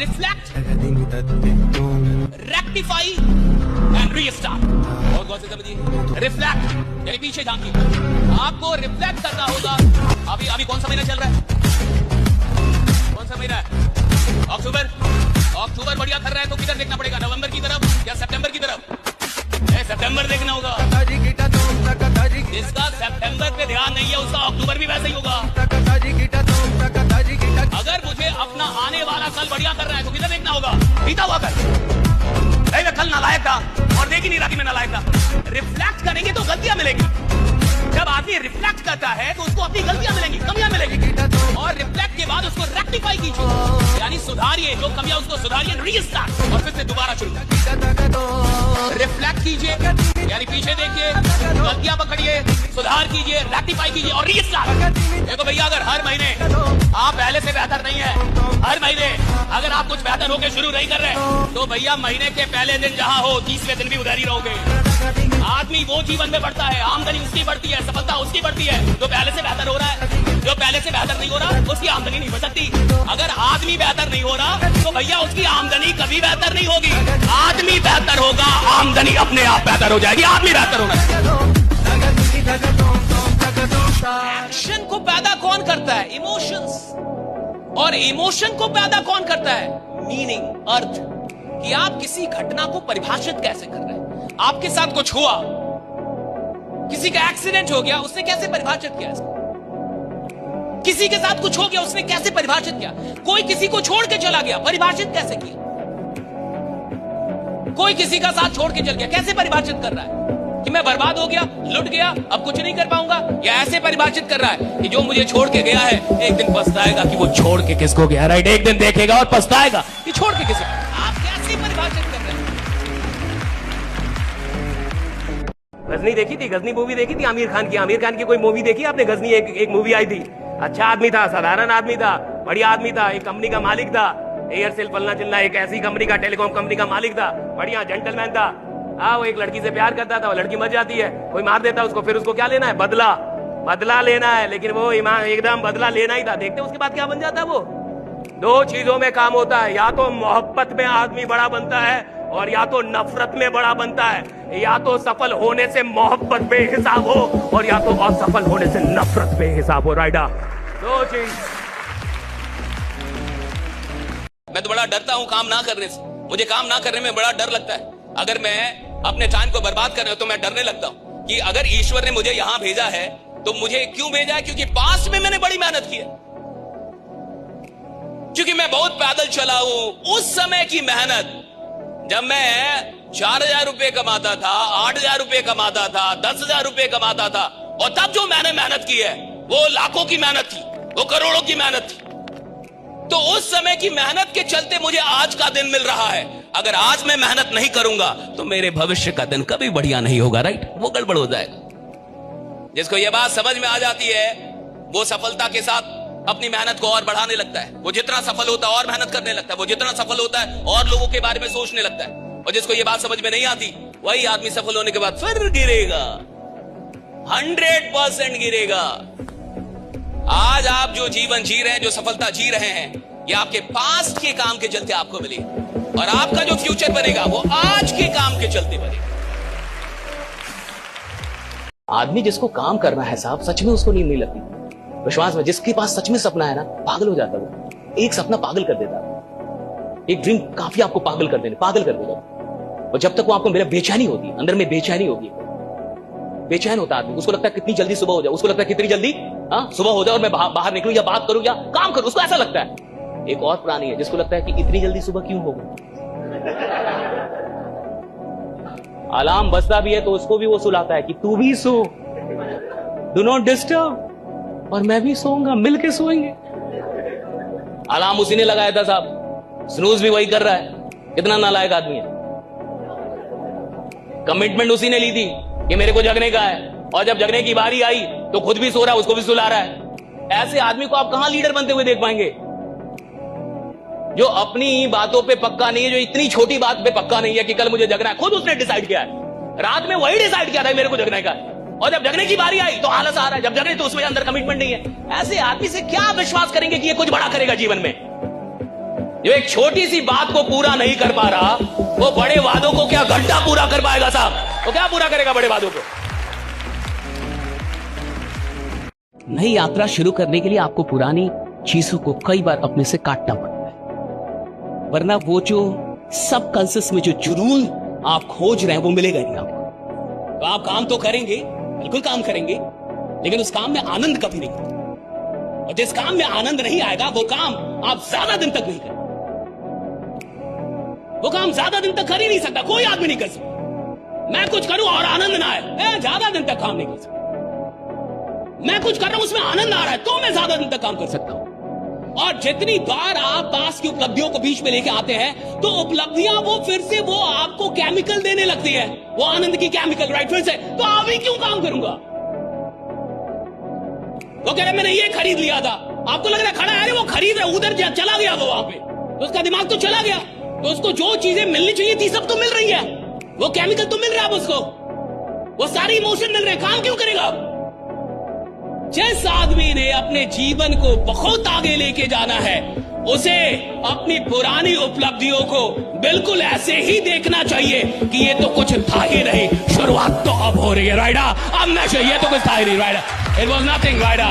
Reflect, rectify and restart. बहुत गौर से समझिए, रिफ्लेक्ट यानी पीछे झांकी। आपको रिफ्लेक्ट करना होगा। अभी कौन सा महीना चल रहा है? कौन सा महीना है? अक्टूबर। अक्टूबर बढ़िया कर रहा है तो किधर देखना पड़ेगा? नवंबर की तरफ या सितंबर की तरफ? सितंबर देखना होगा। जिसका सितंबर पे ध्यान नहीं है उसका अक्टूबर भी वैसे ही होगा। अगर मुझे अपना आने वाला कल बढ़िया कर रहा है तो किधर देखना होगा? बीता हुआ कल। नहीं, मैं कल नालायक था और देख ही नहीं रहा कि मैं नालायक था। रिफ्लेक्ट करेंगे तो गलतियां मिलेगी। जब आदमी रिफ्लेक्ट करता है तो उसको अपनी गलतियां मिलेंगी, कमियां मिलेंगी, और रिफ्लेक्ट के बाद उसको रेक्टिफाई कीजिए, यानी सुधारिए जो कमियां, उसको सुधारिए, रीस्टार्ट, और फिर से दोबारा शुरू। रिफ्लेक्ट कीजिए यानी पीछे देखिए, गलतियां पकड़िए, सुधार कीजिए, रेक्टिफाई कीजिए और रीस्टार्ट। देखो भैया, अगर हर महीने आप पहले से बेहतर नहीं है, हर महीने अगर आप कुछ बेहतर होकर शुरू नहीं कर रहे, तो भैया महीने के पहले दिन जहां हो 30वें दिन भी उधर ही रहोगे। आदमी वो जीवन में बढ़ता है, आमदनी उसकी बढ़ती है, सफलता उसकी बढ़ती है जो पहले से बेहतर हो रहा है। जो पहले से बेहतर नहीं हो रहा उसकी आमदनी नहीं बढ़ सकती। अगर आदमी बेहतर नहीं हो रहा तो भैया उसकी आमदनी कभी बेहतर नहीं होगी। आदमी बेहतर होगा, आमदनी अपने आप बेहतर हो जाएगी। आदमी बेहतर होगा। एक्शन को पैदा कौन करता है? इमोशंस। और इमोशन को पैदा कौन करता है? मीनिंग, अर्थ। कि आप किसी घटना को परिभाषित कैसे कर रहे हैं। आपके साथ कुछ हुआ, किसी का एक्सीडेंट हो गया, उसने कैसे परिभाषित किया इसको? किसी के साथ कुछ हो गया, उसने कैसे परिभाषित किया? कोई किसी को छोड़ के चला गया, परिभाषित कैसे किया? कोई किसी का साथ छोड़ के चल गया, कैसे परिभाषित कर रहा है कि मैं बर्बाद हो गया, लुट गया, अब कुछ नहीं कर पाऊंगा? या ऐसे परिभाषित कर रहा है कि जो मुझे छोड़ के गया है एक दिन पछताएगा कि वो छोड़ के किसको गया। राइट, एक दिन देखेगा और पछताएगा कि छोड़ के किसी। आप कैसे परिभाषित कर रहे हैं? गजनी देखी थी? गजनी मूवी देखी थी आमिर खान की? आमिर खान की कोई मूवी देखी आपने? गजनी एक मूवी आई थी। अच्छा आदमी था, साधारण आदमी था, बढ़िया आदमी था, एक कंपनी का मालिक था, एयरसेल फलना चिलना, एक ऐसी कंपनी का, टेलीकॉम कंपनी का मालिक था, बढ़िया जेंटलमैन था। वो एक लड़की से प्यार करता था, वो लड़की मर जाती है, कोई मार देता उसको, फिर उसको क्या लेना है? बदला लेना है। लेकिन वो ईमान एकदम बदला लेना ही था। देखते उसके बाद क्या बन जाता है वो? दो चीजों में काम होता है, या तो मोहब्बत में आदमी बड़ा बनता है और या तो नफरत में बड़ा बनता है। या तो सफल होने से मोहब्बत बेहिसाब हो और या तो असफल होने से नफरत बेहिसाब हो। राइडा, दो चीज। मैं तो बड़ा डरता हूं काम ना करने से। मुझे काम ना करने में बड़ा डर लगता है। अगर मैं अपने टाइम को बर्बाद कर रहा हूं तो मैं डरने लगता हूं कि अगर ईश्वर ने मुझे यहां भेजा है तो मुझे क्यों भेजा है? क्योंकि पास्ट में मैंने बड़ी मेहनत की है, क्योंकि मैं बहुत पैदल चला हूं। उस समय की मेहनत, जब मैं 4,000 रुपए कमाता था, 8,000 रुपए कमाता था, 10,000 रुपए कमाता था, और तब जो मैंने मेहनत की है वो लाखों की मेहनत थी, वो करोड़ों की मेहनत थी। तो उस समय की मेहनत के चलते मुझे आज का दिन मिल रहा है। अगर आज मैं मेहनत नहीं करूंगा तो मेरे भविष्य का दिन कभी बढ़िया नहीं होगा। राइट, वो गड़बड़ हो जाएगा। जिसको ये बात समझ में आ जाती है वो सफलता के साथ अपनी मेहनत को और बढ़ाने लगता है। वो जितना सफल होता है और मेहनत करने लगता है, वो जितना सफल होता है और लोगों के बारे में सोचने लगता है। और जिसको ये बात समझ में नहीं आती वही आदमी सफल होने के बाद फिर गिरेगा, 100% गिरेगा। आज आप जो जीवन जी रहे हैं, जो सफलता जी रहे हैं, ये आपके पास्ट के काम के चलते आपको मिली, और आपका जो फ्यूचर बनेगा वो आज के काम के चलते बनेगा। आदमी जिसको काम करना है साहब, सच में उसको नींद नहीं लगती। विश्वास में, जिसके पास सच में सपना है ना, पागल हो जाता है। एक सपना पागल कर देता है, एक ड्रीम काफी आपको पागल कर देगा। और जब तक वो आपको मेरा बेचैनी होती है, अंदर में बेचैनी होगी, बेचैन होता आदमी। उसको लगता है कितनी जल्दी सुबह हो जाए, उसको लगता है कितनी जल्दी सुबह हो जाए और मैं बाहर निकलूं या बात करूं या काम करूं, उसको ऐसा लगता है। एक और प्राणी है जिसको लगता है कि इतनी जल्दी सुबह क्यों होगी। अलार्म बजता भी है तो उसको भी वो सुलाता है कि तू भी सो, डू नॉट डिस्टर्ब, और मैं भी सोऊंगा, मिलके सोएंगे। अलार्म उसी ने लगाया था साहब, स्नूज भी वही कर रहा है। कितना नालायक आदमी है। कमिटमेंट उसी ने ली थी कि मेरे को जगने का है, और जब जगने की बारी आई तो खुद भी सो रहा है, उसको भी सुला रहा है। ऐसे आदमी को आप कहां लीडर बनते हुए देख पाएंगे? जो अपनी बातों पे पक्का नहीं है, जो इतनी छोटी बात पे पक्का नहीं है कि कल मुझे जगना है। खुद उसने डिसाइड किया है, रात में वही डिसाइड किया था मेरे को जगने का, और जब जगने की बारी आई तो आलस आ रहा है। जब जगने तो उसमें अंदर कमिटमेंट नहीं है। ऐसे आदमी से क्या विश्वास करेंगे कि ये कुछ बड़ा करेगा जीवन में? जो एक छोटी सी बात को पूरा नहीं कर पा रहा, वो बड़े वादों को क्या घंटा पूरा कर पाएगा साहब? वो क्या पूरा करेगा बड़े वादों को? नई यात्रा शुरू करने के लिए आपको पुरानी चीजों को कई बार अपने से काटना पड़ता है, वरना वो जो सब कॉन्सियस में जो जुनून आप खोज रहे हैं वो मिलेगा नहीं आपको। तो आप काम तो करेंगे, बिल्कुल काम करेंगे, लेकिन उस काम में आनंद कभी नहीं आएगा। और जिस काम में आनंद नहीं आएगा वो काम आप ज्यादा दिन तक नहीं करेंगे। वो काम ज्यादा दिन तक कर ही नहीं सकता, कोई आदमी नहीं कर सकता। मैं कुछ करूं और आनंद ना आए, ज्यादा दिन तक काम नहीं कर सकता। मैं कुछ कर रहा हूं उसमें आनंद आ रहा है तो मैं ज्यादा दिन तक काम कर सकता हूं। और जितनी बार आप पास की उपलब्धियों को बीच में लेके आते हैं तो उपलब्धियां वो फिर से वो आपको केमिकल देने लगती है, वो आनंद की केमिकल, राइट? फिर से तो अभी क्यों काम करूंगा? वो कह रहे मैंने ये खरीद लिया था, आपको लग रहा है खड़ा है, अरे वो खरीद रहा, उधर चला गया वो वहां पे, तो उसका दिमाग तो चला गया, तो उसको जो चीजें मिलनी चाहिए थी सब तो मिल रही है, वो केमिकल तो मिल रहा है उसको, वो सारी इमोशन मिल रहे हैं, काम क्यों करेगा? जिस आदमी ने अपने जीवन को बहुत आगे लेके जाना है उसे अपनी पुरानी उपलब्धियों को बिल्कुल ऐसे ही देखना चाहिए कि ये तो कुछ था ही नहीं, शुरुआत तो अब हो रही है, राइडा? अब नशे, ये तो कुछ था ही नहीं, राइडा? It was nothing, राइडा?